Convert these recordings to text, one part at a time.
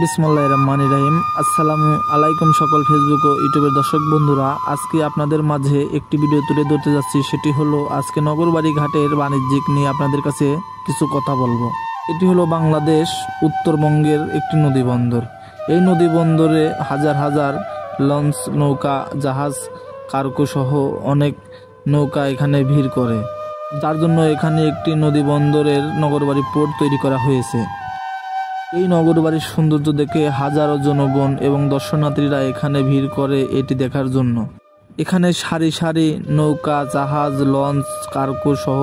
বিসমিল্লাহির রহমানির রহিম। আসসালামু আলাইকুম সকল ফেসবুক ও ইউটিউবের দর্শক বন্ধুরা, আজকে আপনাদের মাঝে একটি ভিডিও তুলে ধরতে যাচ্ছি। সেটি হলো আজকে নগরবাড়ি ঘাটের বাণিজ্যিক নিয়ে আপনাদের কাছে কিছু কথা বলবো। এটি হলো বাংলাদেশ উত্তরবঙ্গের একটি নদী বন্দর। এই নদী বন্দরে হাজার হাজার লঞ্চ, নৌকা, জাহাজ, কার্গো সহ অনেক নৌকা এখানে ভিড় করে, যার জন্য এখানে একটি নদী বন্দরের নগরবাড়ি পোর্ট তৈরি করা হয়েছে। এই নগরবাড়ির সৌন্দর্য দেখে হাজারো জনগণ এবং দর্শনার্থীরা এখানে ভিড় করে এটি দেখার জন্য। এখানে সারি সারি নৌকা, জাহাজ, লঞ্চ, কার্গো সহ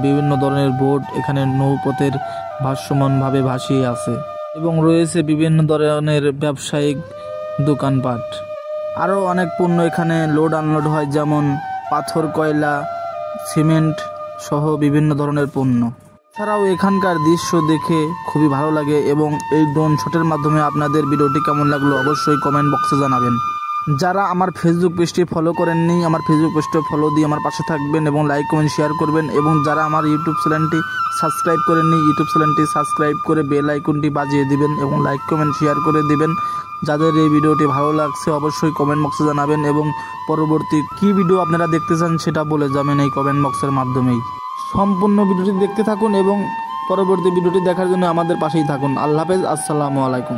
বিভিন্ন ধরনের বোট এখানে নৌপথের ভাসমানভাবে ভাসিয়ে আছে এবং রয়েছে বিভিন্ন ধরনের ব্যবসায়িক দোকানপাট। আরও অনেক পণ্য এখানে লোড আনলোড হয়, যেমন পাথর, কয়লা, সিমেন্ট সহ বিভিন্ন ধরনের পণ্য। এছাড়াও এখানকার দৃশ্য দেখে খুবই ভালো লাগে এবং এই ড্রোন শটের মাধ্যমে আপনাদের ভিডিওটি কেমন লাগলো অবশ্যই কমেন্ট বক্সে জানাবেন। যারা আমার ফেসবুক পেজটি ফলো করেননি, আমার ফেসবুক পেজটি ফলো দিয়ে আমার পাশে থাকবেন এবং লাইক কমেন্ট শেয়ার করবেন। এবং যারা আমার ইউটিউব চ্যানেলটি সাবস্ক্রাইব করেননি, ইউটিউব চ্যানেলটি সাবস্ক্রাইব করে বেল আইকনটি বাজিয়ে দিবেন এবং লাইক কমেন্ট শেয়ার করে দিবেন। যাদের এই ভিডিওটি ভালো লাগছে অবশ্যই কমেন্ট বক্সে জানাবেন এবং পরবর্তী কী ভিডিও আপনারা দেখতে চান সেটা বলে যাবেন এই কমেন্ট বক্সের মাধ্যমেই। সম্পূর্ণ ভিডিওটি দেখতে থাকুন এবং পরবর্তী ভিডিওটি দেখার জন্য আমাদের পাশেই থাকুন। আল্লাহ হাফেজ, আসসালামু আলাইকুম।